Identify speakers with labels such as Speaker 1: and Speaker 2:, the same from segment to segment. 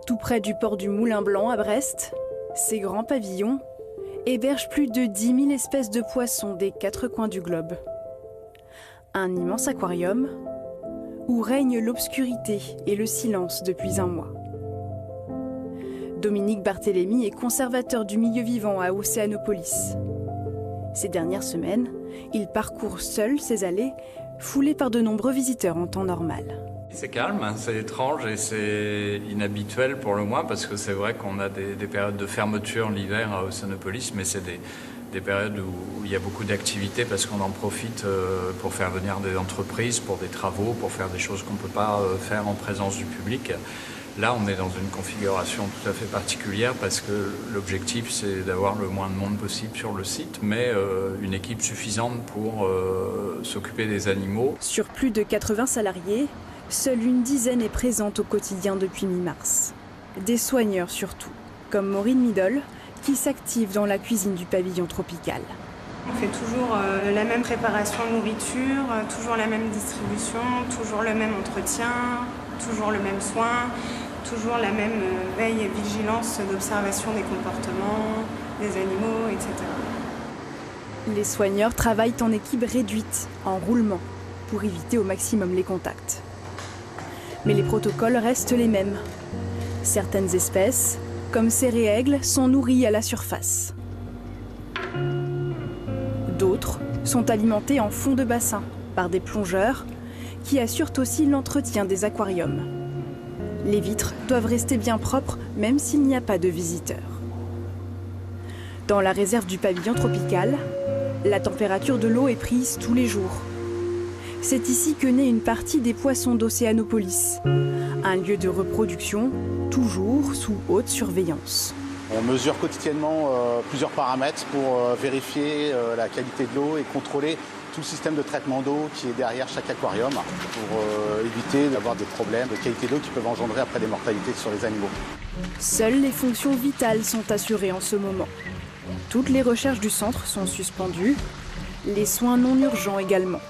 Speaker 1: Tout près du port du Moulin Blanc à Brest, ces grands pavillons hébergent plus de 10 000 espèces de poissons des 4 coins du globe. Un immense aquarium où règne l'obscurité et le silence depuis un mois. Dominique Barthélémy est conservateur du milieu vivant à Océanopolis. Ces dernières semaines, il parcourt seul ces allées, foulé par de nombreux visiteurs en temps normal.
Speaker 2: C'est calme, c'est étrange et c'est inhabituel pour le moins parce que c'est vrai qu'on a des périodes de fermeture l'hiver à Océanopolis, mais c'est des périodes où il y a beaucoup d'activités parce qu'on en profite pour faire venir des entreprises, pour des travaux, pour faire des choses qu'on ne peut pas faire en présence du public. Là, on est dans une configuration tout à fait particulière parce que l'objectif, c'est d'avoir le moins de monde possible sur le site, mais une équipe suffisante pour s'occuper des animaux.
Speaker 1: Sur plus de 80 salariés, seule une dizaine est présente au quotidien depuis mi-mars. Des soigneurs surtout, comme Maureen Middle, qui s'active dans la cuisine du pavillon tropical.
Speaker 3: On fait toujours la même préparation de nourriture, toujours la même distribution, toujours le même entretien, toujours le même soin, toujours la même veille et vigilance d'observation des comportements, des animaux, etc.
Speaker 1: Les soigneurs travaillent en équipe réduite, en roulement, pour éviter au maximum les contacts. Mais les protocoles restent les mêmes. Certaines espèces, comme ces raies-aigles, sont nourries à la surface. D'autres sont alimentées en fond de bassin par des plongeurs qui assurent aussi l'entretien des aquariums. Les vitres doivent rester bien propres même s'il n'y a pas de visiteurs. Dans la réserve du pavillon tropical, la température de l'eau est prise tous les jours. C'est ici que naît une partie des poissons d'Océanopolis, un lieu de reproduction toujours sous haute surveillance.
Speaker 4: On mesure quotidiennement plusieurs paramètres pour vérifier la qualité de l'eau et contrôler tout le système de traitement d'eau qui est derrière chaque aquarium pour éviter d'avoir des problèmes de qualité d'eau qui peuvent engendrer après des mortalités sur les animaux.
Speaker 1: Seules les fonctions vitales sont assurées en ce moment. Toutes les recherches du centre sont suspendues, les soins non urgents également.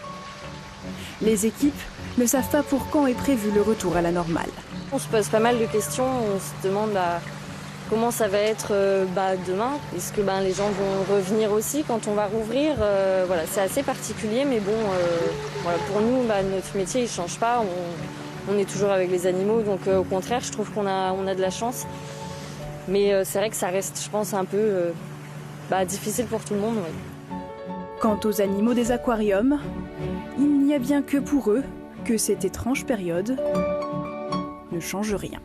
Speaker 1: Les équipes ne savent pas pour quand est prévu le retour à la normale.
Speaker 5: On se pose pas mal de questions, on se demande comment ça va être demain. Est-ce que les gens vont revenir aussi quand on va rouvrir voilà, c'est assez particulier, mais bon, pour nous, notre métier ne change pas. On est toujours avec les animaux, donc au contraire, je trouve qu'on a de la chance. Mais c'est vrai que ça reste, je pense, un peu difficile pour tout le monde. Ouais.
Speaker 1: Quant aux animaux des aquariums, il n'y a bien que pour eux que cette étrange période ne change rien.